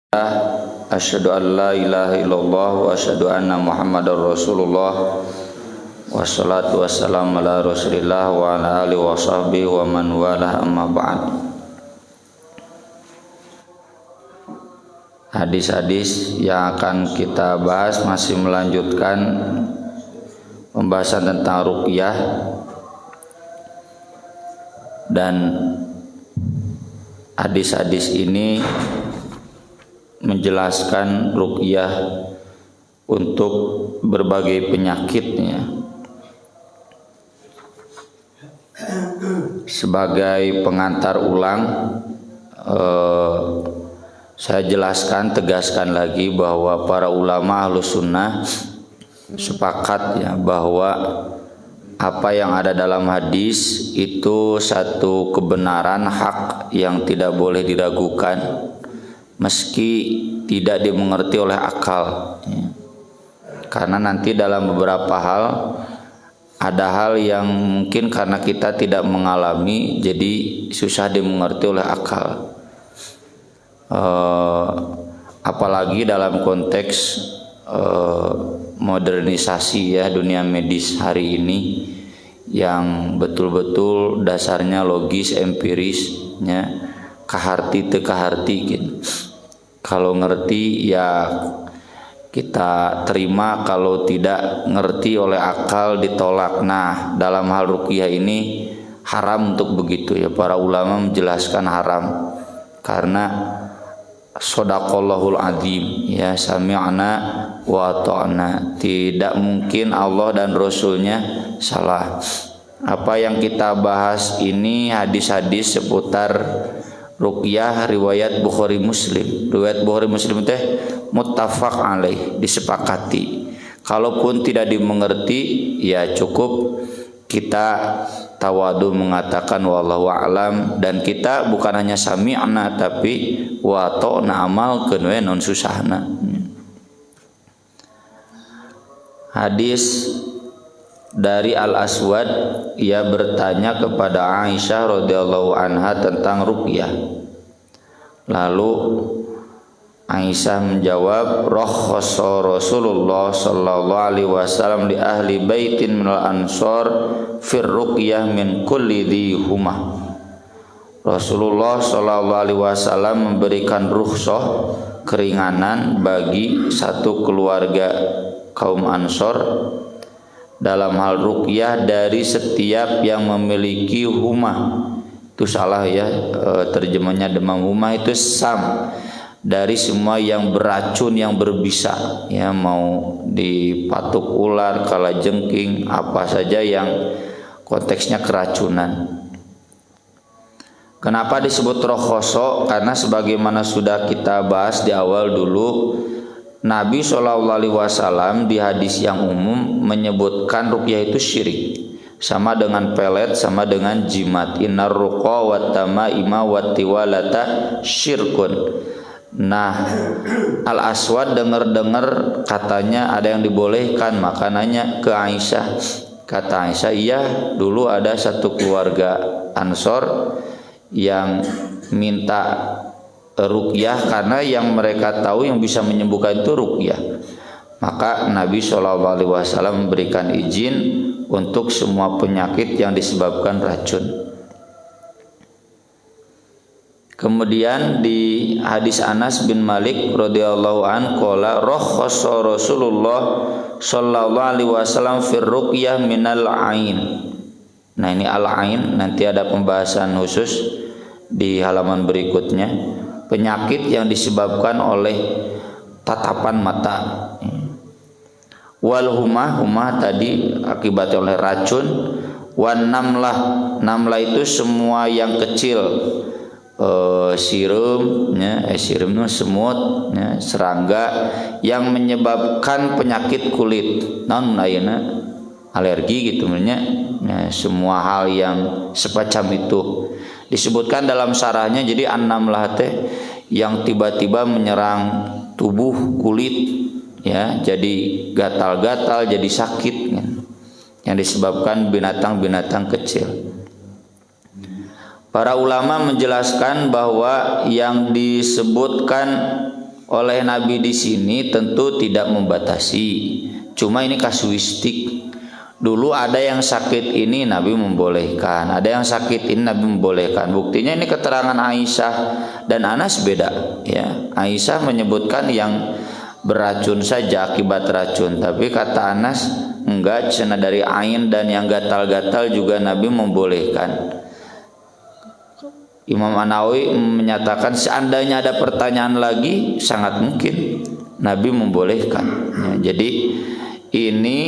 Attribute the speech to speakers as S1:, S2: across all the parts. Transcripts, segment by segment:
S1: Asyhadu an la ilaha illallah wa asyhadu anna Muhammadar Rasulullah. Wassalatu wassalamu ala Rasulillah wa ala alihi wa sahbihi wa man walah, amma ba'd. Hadis-hadis yang akan kita bahas masih melanjutkan pembahasan tentang ruqyah, dan hadis-hadis ini menjelaskan ruqyah untuk berbagai penyakitnya. Sebagai pengantar ulang, saya tegaskan lagi bahwa para ulama Ahlus Sunnah sepakat ya bahwa apa yang ada dalam hadis itu satu kebenaran hak yang tidak boleh diragukan, meski tidak dimengerti oleh akal ya. Karena nanti dalam beberapa hal ada hal yang mungkin karena kita tidak mengalami jadi susah dimengerti oleh akal, apalagi dalam konteks modernisasi ya, dunia medis hari ini yang betul-betul dasarnya logis, empiris ya, kaharti teu kaharti gitu. Kalau ngerti ya kita terima, kalau tidak ngerti oleh akal ditolak. Nah, dalam hal ruqyah ini haram untuk begitu ya. Para ulama menjelaskan haram karena shadaqallahul azim ya, sami'na wa ata'na. Tidak mungkin Allah dan Rasulnya salah. Apa yang kita bahas ini hadis-hadis seputar ruqyah riwayat Bukhari Muslim. Riwayat Bukhari Muslim teh muttafaq alaih, disepakati. Kalaupun tidak dimengerti ya cukup kita tawadu mengatakan wallahu a'lam, dan kita bukan hanya sami'na tapi wa ta'na, amalkeun we non susahna. Hadis dari Al-Aswad, ia bertanya kepada Aisyah radhiyallahu anha tentang ruqyah. Lalu Aisyah menjawab, rakhasa Rasulullah sallallahu alaihi wasallam li ahli baitin minal ansar fir ruqyah min kulli dhi humah. Rasulullah sallallahu alaihi wasallam memberikan rukhsah, keringanan bagi satu keluarga kaum Ansor dalam hal ruqyah dari setiap yang memiliki humah. Itu salah ya, terjemahnya demam humah itu sam, dari semua yang beracun, yang berbisa ya, mau dipatuk ular, kalajengking, apa saja yang konteksnya keracunan. Kenapa disebut rokhoso? Karena sebagaimana sudah kita bahas di awal dulu, Nabi SAW di hadis yang umum menyebutkan ruqyah itu syirik, sama dengan pelet, sama dengan jimat. Innar ruqa wat tamaima wat tiwalata syirkun. Nah, Al-Aswad dengar-dengar katanya ada yang dibolehkan, maka nanya ke Aisyah. Kata Aisyah, iya, dulu ada satu keluarga Ansor yang minta ruqyah karena yang mereka tahu yang bisa menyembuhkan itu ruqyah. Maka Nabi SAW memberikan izin untuk semua penyakit yang disebabkan racun. Kemudian di hadis Anas bin Malik radhiyallahu an qala rakhasa Rasulullah sallallahu alaihi wasallam fir ruqyah minal ain. Nah, ini al-ain nanti ada pembahasan khusus di halaman berikutnya. Penyakit yang disebabkan oleh tatapan mata. Wal humah tadi akibat oleh racun. Wan namlah itu semua yang kecil, sirum ya, sirum itu semut ya, serangga yang menyebabkan penyakit kulit, non lainnya alergi gitu ya, semua hal yang semacam itu disebutkan dalam syarahnya. Jadi an-namlah teh yang tiba-tiba menyerang tubuh kulit ya, jadi gatal-gatal, jadi sakit ya, yang disebabkan binatang-binatang kecil. Para ulama menjelaskan bahwa yang disebutkan oleh Nabi di sini tentu tidak membatasi. Cuma ini kasuistik. Dulu ada yang sakit ini Nabi membolehkan, ada yang sakit ini Nabi membolehkan. Buktinya ini keterangan Aisyah dan Anas beda, ya. Aisyah menyebutkan yang beracun saja akibat racun, tapi kata Anas enggak, cenah dari ain dan yang gatal-gatal juga Nabi membolehkan. Imam An-Nawawi menyatakan seandainya ada pertanyaan lagi sangat mungkin Nabi membolehkan, ya. Jadi ini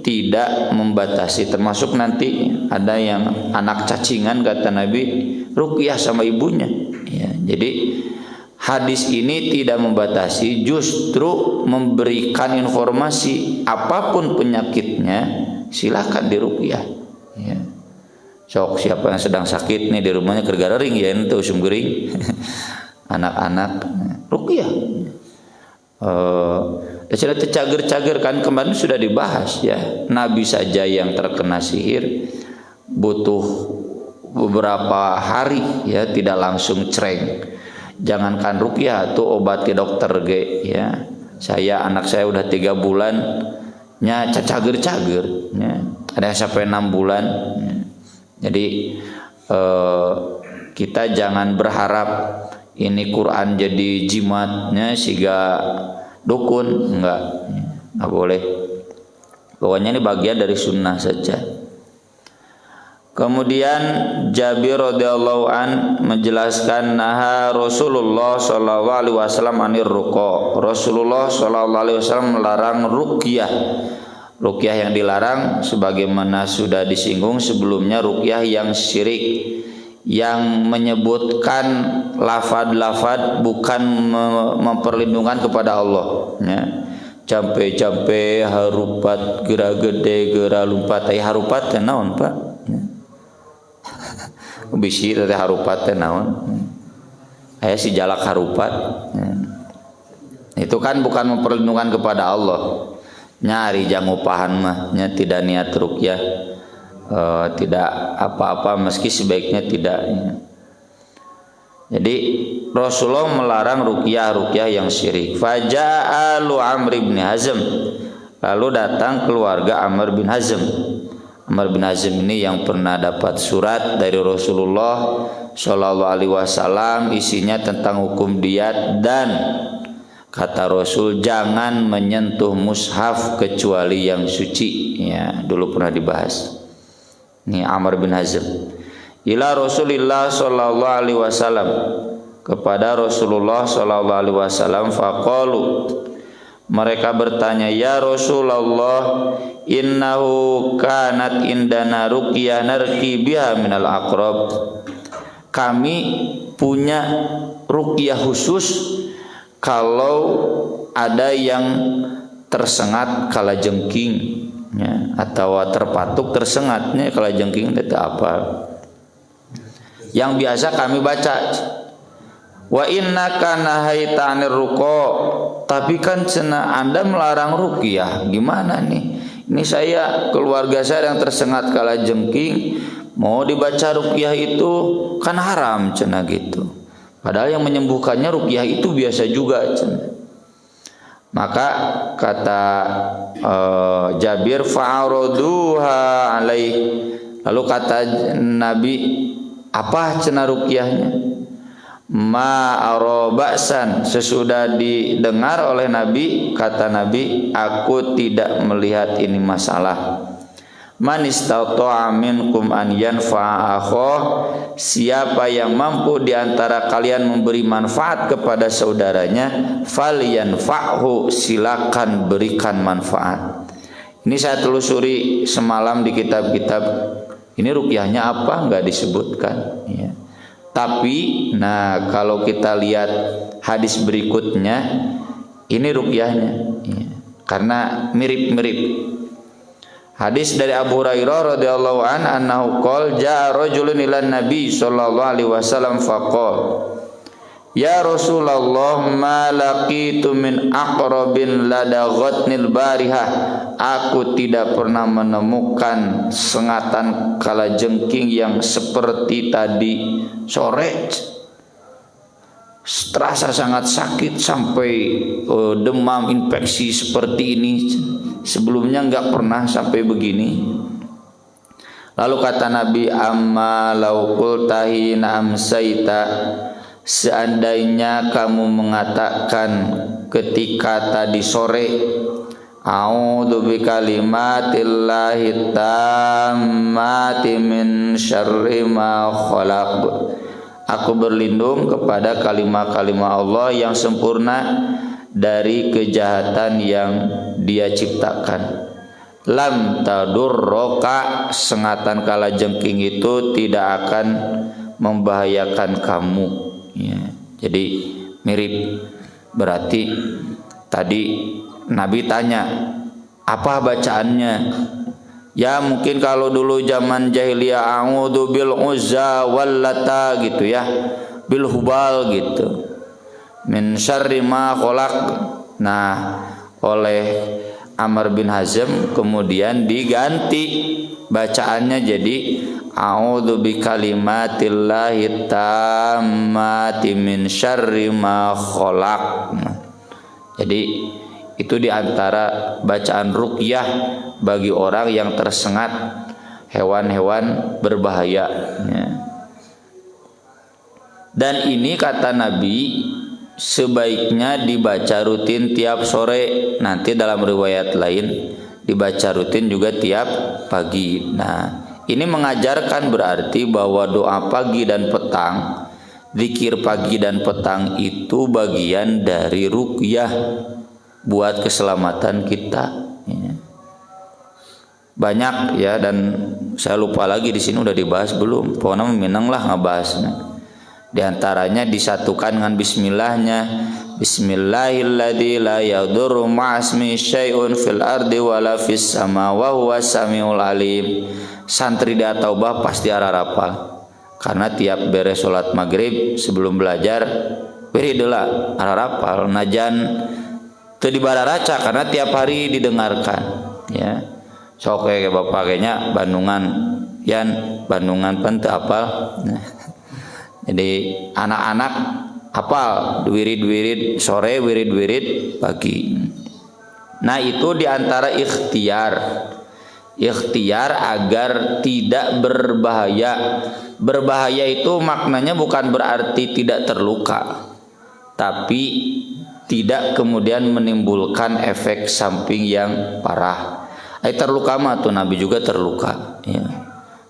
S1: tidak membatasi, termasuk nanti ada yang anak cacingan kata Nabi ruqyah sama ibunya, ya. Jadi hadis ini tidak membatasi, justru memberikan informasi apapun penyakitnya silakan diruqyah, ya. Sok siapa yang sedang sakit nih di rumahnya gergarering ya ente usum gering anak-anak ruqyah. Sudah tercager-cager kan kemarin sudah dibahas, ya. Nabi saja yang terkena sihir butuh beberapa hari, ya, tidak langsung cereng. Jangankan ruqyah tuh obat ke dokter ya. Anak saya udah 3 bulan nya cager-cager, ya. Ada yang sampai 6 bulan, ya. Jadi kita jangan berharap ini Quran jadi jimatnya siga dukun, enggak boleh. Pokoknya ini bagian dari sunnah saja. Kemudian Jabir radhiyallahu an menjelaskan naha Rasulullah sallallahu alaihi wasallam anir ruqa. Rasulullah sallallahu alaihi wasallam melarang ruqyah. Ruqyah yang dilarang sebagaimana sudah disinggung sebelumnya, ruqyah yang syirik, yang menyebutkan lafad-lafad bukan memperlindungan kepada Allah, ya. Campe-campe harupat gera gede gera lumpat harupat teh naon Pak, ya. Bisi teh harupat teh naon, aya si jalak harupat, ya. Itu kan bukan memperlindungan kepada Allah, nyari jangupahan mah, nya tidak niat ruqyah, tidak apa-apa meski sebaiknya tidak, ya. Jadi Rasulullah melarang ruqyah yang syirik. Faja'alu Amr bin Hazm, lalu datang keluarga Amr bin Hazm. Amr bin Hazm ini yang pernah dapat surat dari Rasulullah Shallallahu Alaihi Wasallam, isinya tentang hukum diat dan kata Rasul jangan menyentuh mushaf kecuali yang suci, ya. Dulu pernah dibahas. Ini Amr bin Hazm ila Rasulillah sallallahu alaihi wasallam, kepada Rasulullah sallallahu alaihi wasallam, faqalu, mereka bertanya, ya Rasulullah, innahu kanat indana ruqyah narqi biha minal aqrab. Kami punya ruqyah khusus kalau ada yang tersengat kalajengking, ya, atau terpatuk tersengatnya kalajengking itu apa? Yang biasa kami baca, wa innaka nahaita 'anir ruqa, tapi kan cenah Anda melarang ruqyah. Gimana nih? Ini saya, keluarga saya yang tersengat kalajengking, mau dibaca ruqyah itu kan haram cenah gitu. Padahal yang menyembuhkannya ruqyah itu biasa juga cenah. Maka kata Jabir fa'araduha alaih, lalu kata Nabi, apa cenah ruqyahnya? Ma araba'san, sesudah didengar oleh Nabi, kata Nabi, aku tidak melihat ini masalah. Man istata'a minkum an yanfa'a akhah, siapa yang mampu di antara kalian memberi manfaat kepada saudaranya, falyanfa'hu, silakan berikan manfaat. Ini saya telusuri semalam di kitab-kitab. Ini ruqyahnya apa enggak disebutkan, ya. Tapi nah kalau kita lihat hadis berikutnya, ini ruqyahnya, ya. Karena mirip-mirip. Hadis dari Abu Hurairah radhiyallahu an annahu qala jaa rajulun ila Nabi sallallahu alaihi wasallam faqala, ya Rasulullah, ma laqitu min aqrabin ladaghatnil barihah, aku tidak pernah menemukan sengatan kalajengking yang seperti tadi sore. terasa sangat sakit sampai demam, infeksi seperti ini. Sebelumnya nggak pernah sampai begini. Lalu kata Nabi, amma law qultahina amsaita, seandainya kamu mengatakan ketika tadi sore, a'udzu bikalimatillahi tammati min syarri ma khalaq, aku berlindung kepada kalimat-kalimat Allah yang sempurna dari kejahatan yang Dia ciptakan. Lam tadurroka, sengatan kala jengking itu tidak akan membahayakan kamu. Ya, jadi mirip. Berarti tadi Nabi tanya, apa bacaannya? Ya mungkin kalau dulu zaman jahiliyah, a'udzu bil uzza wal lata gitu ya, bil hubal gitu, min syarri ma khalaq. Nah, oleh Amr bin Hazm kemudian diganti bacaannya jadi a'udzu bikalimatillahi tammati min syarri ma khalaq. Jadi itu diantara bacaan ruqyah bagi orang yang tersengat hewan-hewan berbahaya. Dan ini kata Nabi sebaiknya dibaca rutin tiap sore. Nanti dalam riwayat lain dibaca rutin juga tiap pagi. Nah, ini mengajarkan berarti bahwa doa pagi dan petang, zikir pagi dan petang itu bagian dari ruqyah buat keselamatan kita. Banyak ya, dan saya lupa lagi di sini udah dibahas belum. Pokoknya meminang lah ngebahasnya. Di antaranya disatukan dengan bismillahnya. Bismillahilladzi la yadurru ma'asmi syai'un fil ardi wala fis sama wa huwas samiul alim. Santri di At-Taubah pasti ararapal. Karena tiap beres salat maghrib sebelum belajar wiridlah ararapal najan teu dibararaca karena tiap hari didengarkan ya. Sok kayak bapak kayaknya Bandungan yan Bandungan pun teu apal. Jadi anak-anak hafal wirid-wirid sore, wirid-wirid pagi. Nah, itu diantara ikhtiar agar tidak berbahaya. Berbahaya itu maknanya bukan berarti tidak terluka, tapi tidak kemudian menimbulkan efek samping yang parah. Terluka mah tuh Nabi juga terluka ya.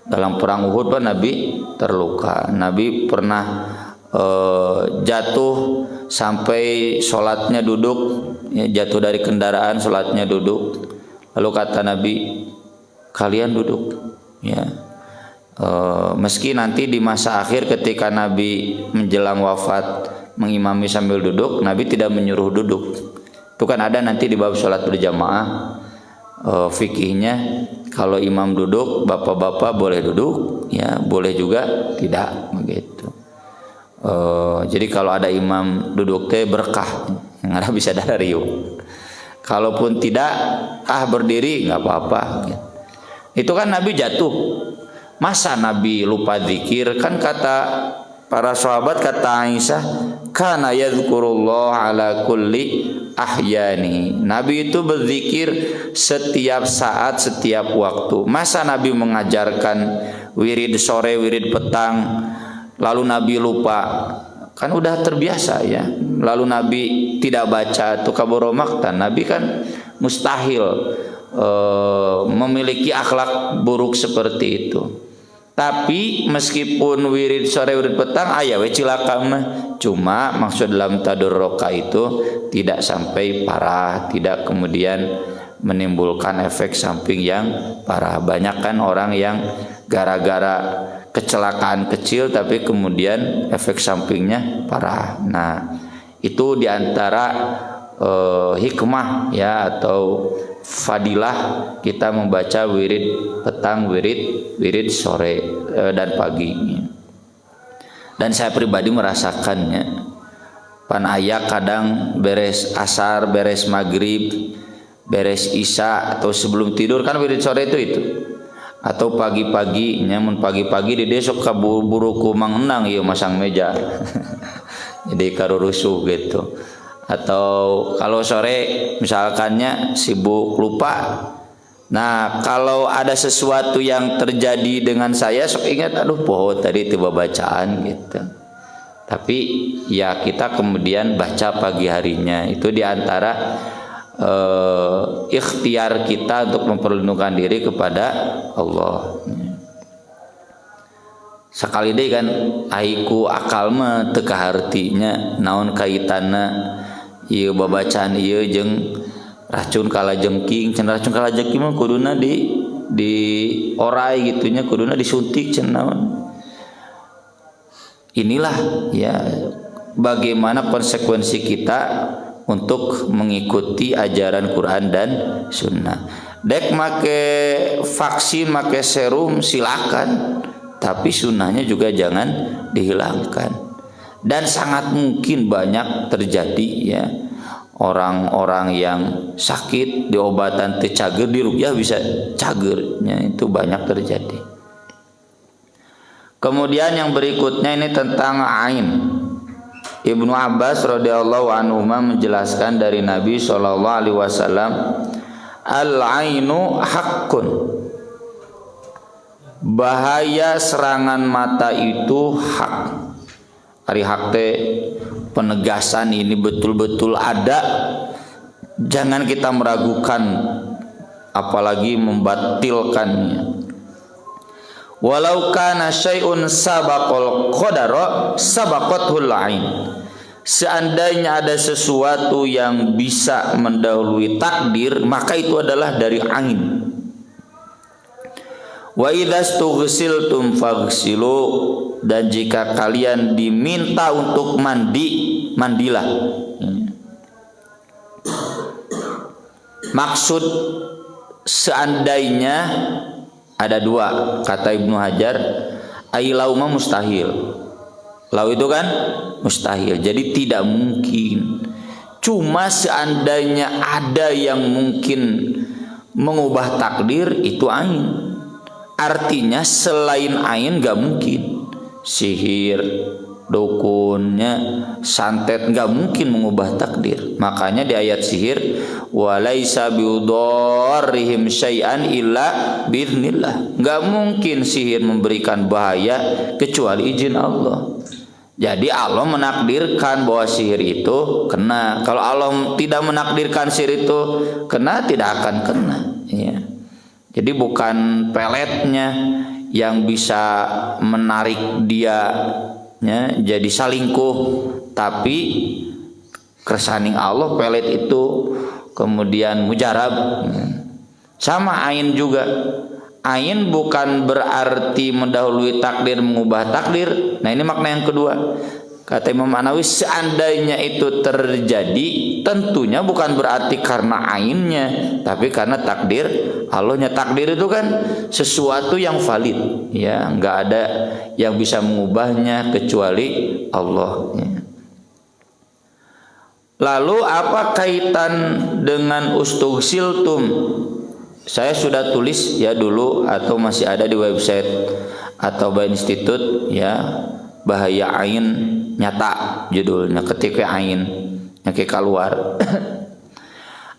S1: Dalam perang Uhud pun Nabi terluka. Nabi pernah jatuh sampai sholatnya duduk ya, jatuh dari kendaraan sholatnya duduk. Lalu kata Nabi, kalian duduk ya. Meski nanti di masa akhir ketika Nabi menjelang wafat mengimami sambil duduk, Nabi tidak menyuruh duduk. Itu kan ada nanti di bab sholat berjamaah fikihnya, kalau imam duduk bapak-bapak boleh duduk ya, boleh juga tidak begitu. Jadi kalau ada imam duduk teh berkah, nggak bisa dari yuk. Kalaupun tidak berdiri nggak apa-apa gitu. Itu kan Nabi jatuh, masa Nabi lupa zikir? Kan kata para sahabat, kata Aisyah, kana yadhkurullah ala kulli ahyani. Nabi itu berzikir setiap saat, setiap waktu. Masa Nabi mengajarkan wirid sore, wirid petang, lalu Nabi lupa? Kan udah terbiasa ya. Lalu Nabi tidak baca itu kaburo maktan. Nabi kan mustahil memiliki akhlak buruk seperti itu. Tapi meskipun wirid sore wirid petang aya we cilaka mah, cuma maksud dalam tadurroka itu tidak sampai parah, tidak kemudian menimbulkan efek samping yang parah. Banyak kan orang yang gara-gara kecelakaan kecil tapi kemudian efek sampingnya parah. Nah, itu diantara hikmah ya atau fadilah kita membaca wirid petang, wirid sore dan pagi. Dan saya pribadi merasakannya. Pan aya kadang beres asar, beres maghrib, beres isya atau sebelum tidur kan wirid sore itu. Atau pagi-pagi, nyamun pagi-pagi di desok kaburu ku Mang Enang ieu masang meja. jadi karurusuh gitu. Atau kalau sore misalkannya sibuk lupa. Nah, kalau ada sesuatu yang terjadi dengan saya, sok ingat, aduh poho tadi tiba bacaan gitu. Tapi ya kita kemudian baca pagi harinya. Itu diantara ikhtiar kita untuk memperlindungkan diri kepada Allah. Sekali deh kan aiku akal mah teu kahartinya naon kaitanna ieu babacaan ieu jeung racun kalajengking. Cenah racun kalajengking mah kuduna di orai gitunya, kuduna disuntik cenah. Inilah ya bagaimana konsekuensi kita untuk mengikuti ajaran Quran dan Sunnah. Dek make vaksin, make serum silakan, tapi sunnahnya juga jangan dihilangkan. Dan sangat mungkin banyak terjadi ya orang-orang yang sakit diobatan teu cager, di ruqyah bisa cagernya, itu banyak terjadi. Kemudian yang berikutnya ini tentang ain. Ibnu Abbas radhiyallahu anhu menjelaskan dari Nabi sallallahu alaihi wasallam, al-ainu haqqun. Bahaya serangan mata itu hak. Ari hak teh penegasan ini betul-betul ada. Jangan kita meragukan apalagi membatilkannya. Walau kana syai'un sabaqal qadara sabaqathul ain. Seandainya ada sesuatu yang bisa mendahului takdir, maka itu adalah dari ain. Wa idzastughsiltum faghsilu, dan jika kalian diminta untuk mandi, mandilah. Maksud seandainya ada dua, kata Ibnu Hajar, ailauma mustahil. Lau itu kan mustahil, jadi tidak mungkin. Cuma seandainya ada yang mungkin mengubah takdir, itu ain. Artinya selain ain gak mungkin. Sihir, dukunnya, santet gak mungkin mengubah takdir. Makanya di ayat sihir, walaisa biudarrihim syai'an illa biiznillah. Gak mungkin sihir memberikan bahaya kecuali izin Allah. Jadi Allah menakdirkan bahwa sihir itu kena. Kalau Allah tidak menakdirkan sihir itu kena, tidak akan kena ya. Jadi bukan peletnya yang bisa menarik dia ya, jadi salingkuh, tapi kersaning Allah pelet itu kemudian mujarab. Sama ain juga. Ain bukan berarti mendahului takdir, mengubah takdir. Nah ini makna yang kedua. Kata Imam An-Nawawi, seandainya itu terjadi, tentunya bukan berarti karena ainnya, tapi karena takdir Allahnya. Takdir itu kan sesuatu yang valid, ya, nggak ada yang bisa mengubahnya kecuali Allah. Ya. Lalu apa kaitan dengan ustughsiltum? Saya sudah tulis ya dulu, atau masih ada di website atau by institute ya, bahaya ain nyata judulnya, ketika ain nyake keluar.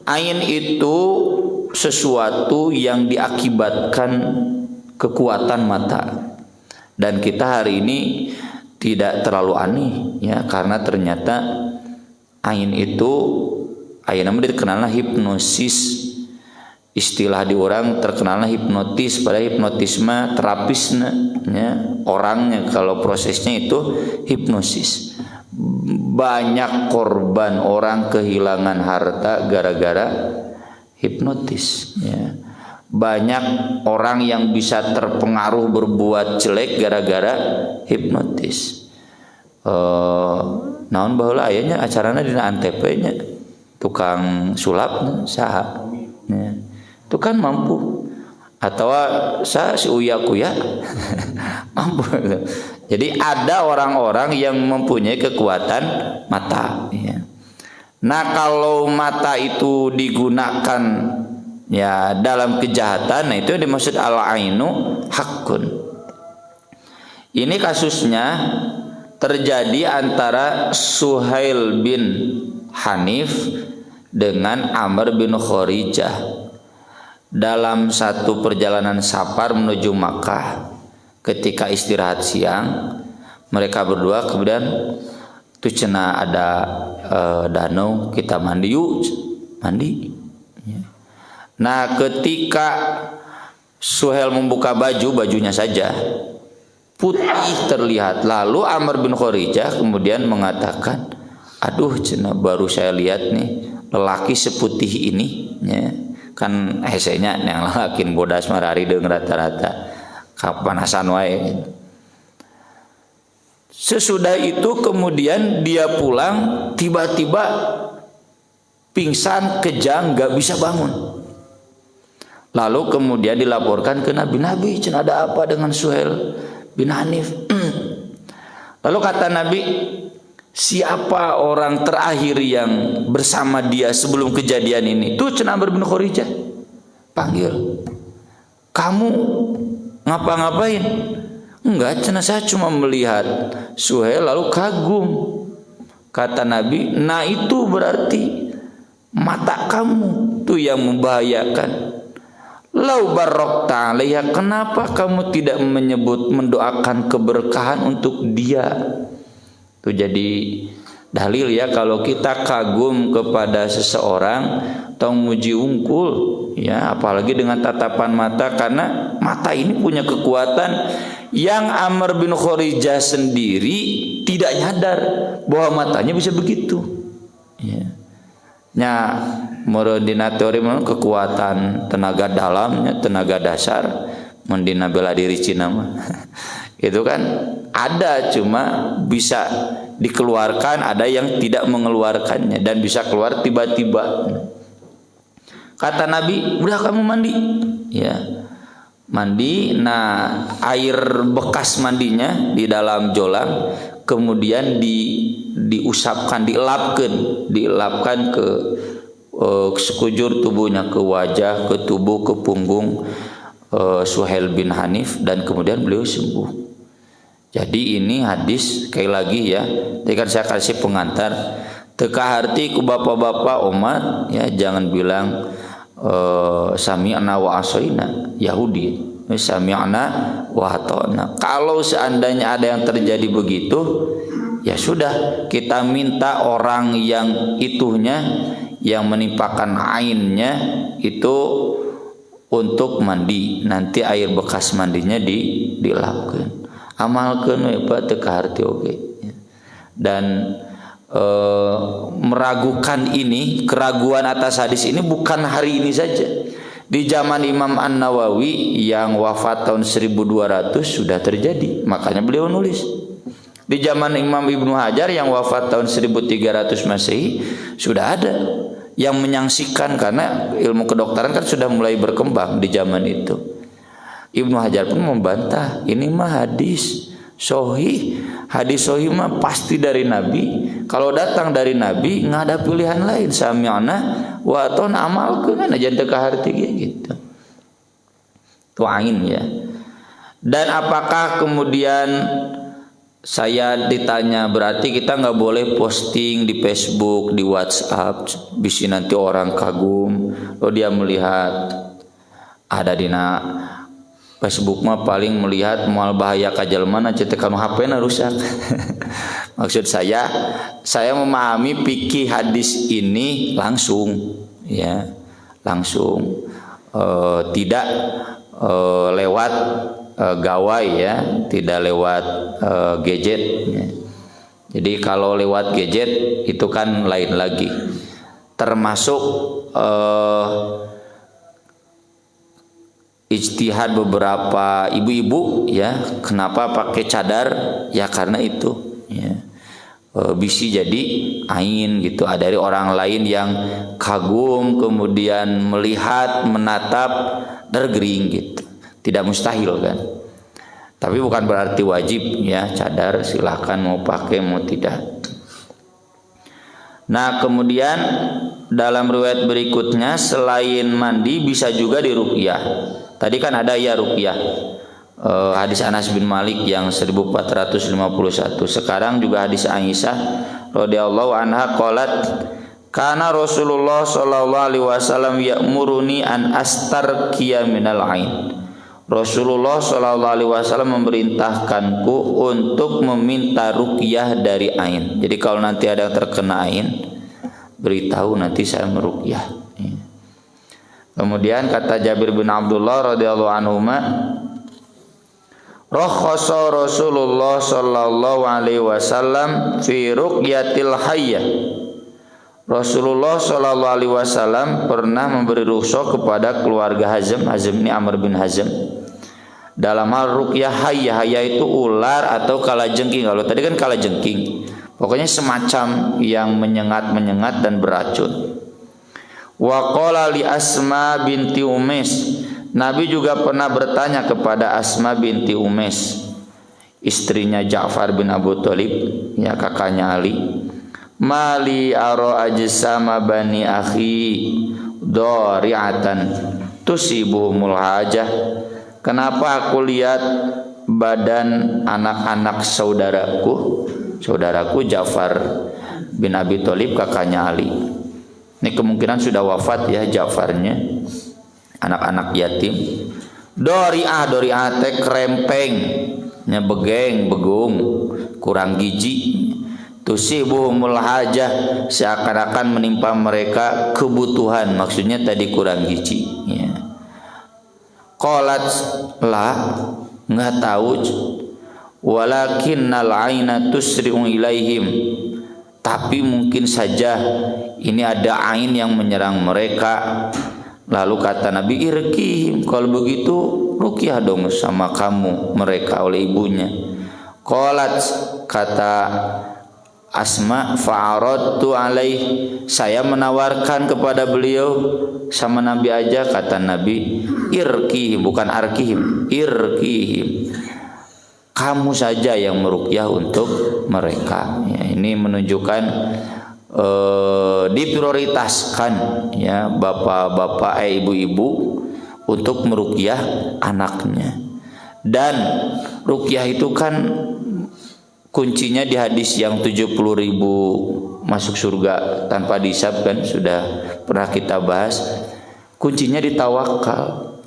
S1: Ain itu sesuatu yang diakibatkan kekuatan mata, dan kita hari ini tidak terlalu aneh ya, karena ternyata ain itu ain namanya dikenalnya hipnosis. Istilah di orang terkenalnya hipnotis, pada hipnotisme terapisnya ya, orangnya kalau prosesnya itu hipnosis. Banyak korban orang kehilangan harta gara-gara hipnotis ya. Banyak orang yang bisa terpengaruh berbuat jelek gara-gara hipnotis. Naon baheula aya nya acarana dina Antep nya, tukang sulap saha ya. Itu kan mampu, atau saya si uya kuya mampu. Jadi ada orang-orang yang mempunyai kekuatan mata ya. Nah kalau mata itu digunakan ya dalam kejahatan, nah itu yang dimaksud al-ainu haqqun. Ini kasusnya terjadi antara Suhail bin Hanif dengan Amr bin Khorijah dalam satu perjalanan safar menuju Makkah. Ketika istirahat siang, mereka berdua kemudian tuh cenah ada danau, kita mandi yuk, mandi. Nah, ketika Suhail membuka bajunya saja putih terlihat. Lalu Amr bin Khorijah kemudian mengatakan, aduh cenah baru saya lihat nih lelaki seputih ini, ya. Kan hesenya yang lalakin bodas marari dengan rata-rata kapanasan wae. Sesudah itu kemudian dia pulang, tiba-tiba pingsan, kejang, gak bisa bangun. Lalu kemudian dilaporkan ke Nabi, cenah ada apa dengan Suhail bin Hanif? Lalu kata Nabi, siapa orang terakhir yang bersama dia sebelum kejadian ini? Tuh cenah Amr bin Khorijah. Panggil. Kamu ngapa-ngapain? Enggak, cenah saya cuma melihat Suhail lalu kagum. Kata Nabi, nah itu berarti mata kamu tuh yang membahayakan. Lau barokta alaiha, kenapa kamu tidak mendoakan keberkahan untuk dia? Itu jadi dalil ya, kalau kita kagum kepada seseorang atau muji unggul ya, apalagi dengan tatapan mata, karena mata ini punya kekuatan yang Amr bin Khorijah sendiri tidak nyadar bahwa matanya bisa begitu ya. Nya merodina teori kekuatan tenaga dalamnya, tenaga dasar mendina bela diri Cina mah itu kan ada, cuma bisa dikeluarkan, ada yang tidak mengeluarkannya dan bisa keluar tiba-tiba. Kata Nabi, udah kamu mandi ya, mandi. Nah, air bekas mandinya di dalam jolang kemudian diusapkan, dielapkan ke sekujur tubuhnya, ke wajah, ke tubuh, ke punggung Suhail bin Hanif, dan kemudian beliau sembuh. Jadi ini hadis sekali lagi ya, tadi kan saya kasih pengantar teka harti ku bapak-bapak umat ya, jangan bilang sami'na wa asoina Yahudi, sami'na wa ata'na. Kalau seandainya ada yang terjadi begitu, ya sudah, kita minta orang yang itunya, yang menimpakan ainnya itu untuk mandi, nanti air bekas mandinya dilapkeun. Amalkeun we Pak teu kaharti oge. Dan meragukan ini, keraguan atas hadis ini bukan hari ini saja. Di zaman Imam An-Nawawi yang wafat tahun 1200 sudah terjadi, makanya beliau nulis. Di zaman Imam Ibnu Hajar yang wafat tahun 1300 Masehi sudah ada yang menyaksikan, karena ilmu kedokteran kan sudah mulai berkembang di zaman itu. Ibnu Hajar pun membantah, ini mah hadis sahih. Hadis sahih mah pasti dari Nabi. Kalau datang dari Nabi nggak ada pilihan lain. Sami'na wa ata'na, amalkeun kan aja teu kaharti gitu. Tuain ya. Dan apakah kemudian saya ditanya, berarti kita nggak boleh posting di Facebook, di WhatsApp, bisa nanti orang kagum, oh dia melihat. Ada dina Facebook mah paling melihat moal bahaya ka jelema cetek kanu HP-na rusak. Maksud saya memahami fikih hadis ini langsung ya, langsung tidak lewat gawai ya, tidak lewat gadget ya. Jadi kalau lewat gadget itu kan lain lagi, termasuk ijtihad beberapa ibu-ibu ya, kenapa pakai cadar ya, karena itu ya, bisa jadi ain gitu, ada dari orang lain yang kagum kemudian melihat, menatap, tergering gitu. Tidak mustahil kan, tapi bukan berarti wajib ya, cadar silahkan mau pakai mau tidak. Nah kemudian dalam riwayat berikutnya, selain mandi bisa juga diruqyah. Tadi kan ada ya ruqyah hadis Anas bin Malik yang 1451. Sekarang juga hadis Aisyah radhiyallahu anha qalat kana Rasulullah sallallahu alaihi wasallam ya'muruni an astarqiya minal ain. Rasulullah sallallahu alaihi wasallam memerintahkanku untuk meminta ruqyah dari ain. Jadi kalau nanti ada yang terkena ain, beritahu, nanti saya meruqyah. Kemudian kata Jabir bin Abdullah radhiyallahu anhuma, rakhasa Rasulullah sallallahu alaihi wasallam fi ruqyatil hayyah. Rasulullah sallallahu alaihi wasallam pernah memberi rukhsah kepada keluarga Hazm. Hazm ini Amr bin Hazm. Dalam hal ruqyah hayyah. Hayyah itu ular atau kalajengking. Kalau tadi kan kalajengking. Pokoknya semacam yang menyengat-menyengat dan beracun. Wa qala li Asma binti Umais. Nabi juga pernah bertanya kepada Asma binti Umais, istrinya Ja'far bin Abu Thalib, ya kakaknya Ali. Mali aro ajsama bani akhi dari'atan tusibuhumul hajah. Kenapa aku lihat badan anak-anak saudaraku Ja'far bin Abi Thalib, kakaknya Ali. Ini kemungkinan sudah wafat ya Ja'farnya, anak-anak yatim. Dori'ah teh krempeng, nya begeng, begung, kurang gizi. Tusibuhumul hajah, seakan-akan menimpa mereka kebutuhan, maksudnya tadi kurang gizi ya. Qalat la, enggak tahu, walakinnal aina tusri'u ilaihim, tapi mungkin saja ini ada ain yang menyerang mereka. Lalu kata Nabi, irkihim, kalau begitu ruqyah dong sama kamu mereka oleh ibunya. Qalat, kata Asma, fa'aradtu alaih, saya menawarkan kepada beliau sama Nabi aja. Kata Nabi, irkihim, bukan arkihim, irkihim, kamu saja yang meruqyah untuk mereka ya. Ini menunjukkan diprioritaskan ya bapak-bapak ibu-ibu untuk meruqyah anaknya. Dan ruqyah itu kan kuncinya di hadis yang 70.000 masuk surga tanpa dihisab, kan sudah pernah kita bahas. Kuncinya di tawakal.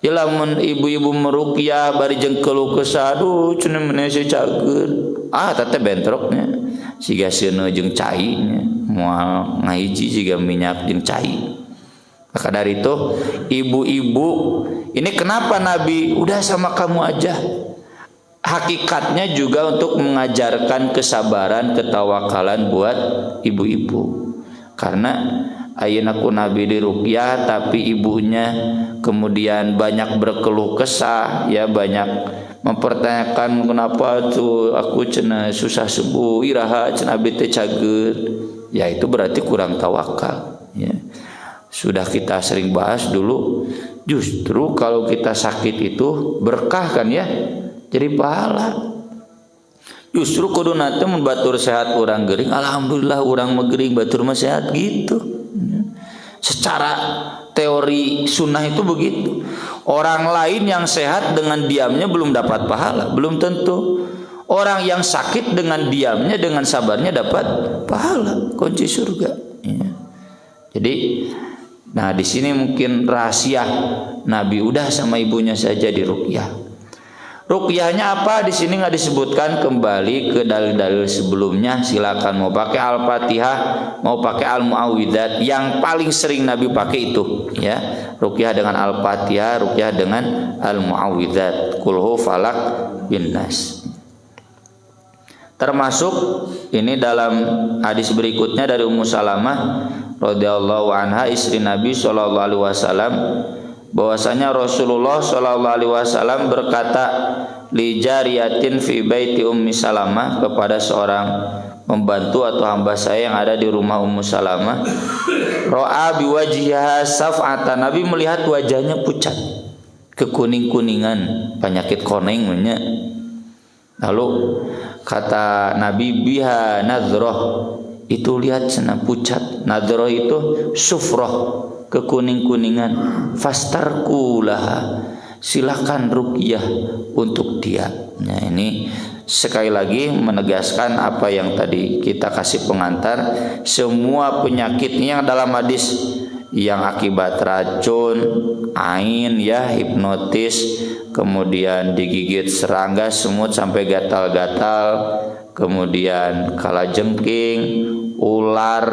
S1: Ya lamun ibu-ibu meruqyah bari jeung keluh kesah, aduh cenah meneh cager. Tete bentroknya siga seuneu jeung cai nya, moal ngahiji siga minyak jeung cai. Maka dari itu ibu-ibu ini kenapa Nabi udah sama kamu aja? Hakikatnya juga untuk mengajarkan kesabaran, ketawakalan buat ibu-ibu. Karena ayeuna ku Nabi diruqyah tapi ibunya kemudian banyak berkeluh kesah ya, banyak mempertanyakan kenapa tuh aku cenah susah sembuh, iraha cenah abdi teh cager. Ya itu berarti kurang tawakal ya. Sudah kita sering bahas dulu, justru kalau kita sakit itu berkah kan ya, jadi pahala. Justru kudu nanti membatur sehat orang gering, alhamdulillah orang megering batur mah sehat gitu. Secara teori sunnah itu begitu. Orang lain yang sehat dengan diamnya belum dapat pahala, belum tentu. Orang yang sakit dengan diamnya, dengan sabarnya dapat pahala, kunci surga. Ya. Jadi, nah di sini mungkin rahasia Nabi udah sama ibunya saja diruqyah. Ruqyahnya apa di sini nggak disebutkan, kembali ke dalil-dalil sebelumnya. Silakan mau pakai Al-Fatihah, mau pakai Al-Mu'awwidzat. Yang paling sering Nabi pakai itu ya, ruqyah dengan Al-Fatihah, ruqyah dengan Al-Mu'awwidzat, Qul hu falaq bin nas. Termasuk ini dalam hadis berikutnya dari Ummu Salamah radhiyallahu anha, istri Nabi sallallahu alaihi wasallam, bahwasanya Rasulullah sallallahu alaihi wasallam berkata li jariyatin fi baiti Ummi Salamah, kepada seorang pembantu atau hamba saya yang ada di rumah Ummu Salamah, ra'a biwajhiha saf'atan, Nabi melihat wajahnya pucat, kekuning-kuningan, penyakit koneng nya. Lalu kata Nabi, biha nadhrah, itu lihat sana pucat. Nadhrah itu sufrah, kekuning-kuningan. Fastarku laha, silakan ruqyah untuk dia. Nah, ini sekali lagi menegaskan apa yang tadi kita kasih pengantar, semua penyakitnya dalam hadis yang akibat racun, ain ya, hipnotis, kemudian digigit serangga, semut sampai gatal-gatal, kemudian kalajengking, ular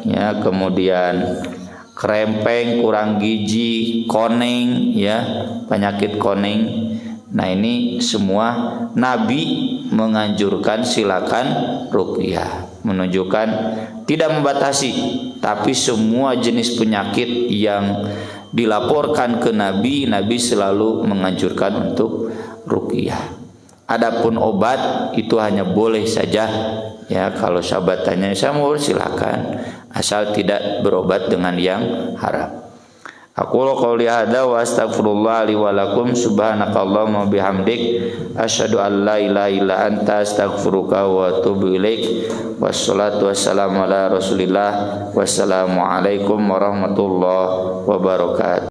S1: ya, kemudian krempeng, kurang gizi, koneng ya, penyakit koneng. Nah, ini semua Nabi menganjurkan silakan ruqyah, menunjukkan tidak membatasi, tapi semua jenis penyakit yang dilaporkan ke Nabi, Nabi selalu menganjurkan untuk ruqyah. Adapun obat itu hanya boleh saja ya, kalau sahabat tanya saya mau silakan, asal tidak berobat dengan yang haram. Aku qouli hadza wa astaghfirullah li wa lakum subhanakallahumma bihamdik asyhadu an la ilaha illa anta astaghfiruka wa atubu ilaik. Wassalatu wassalamu ala Rasulillah. Wassalamu alaikum warahmatullahi wabarakatuh.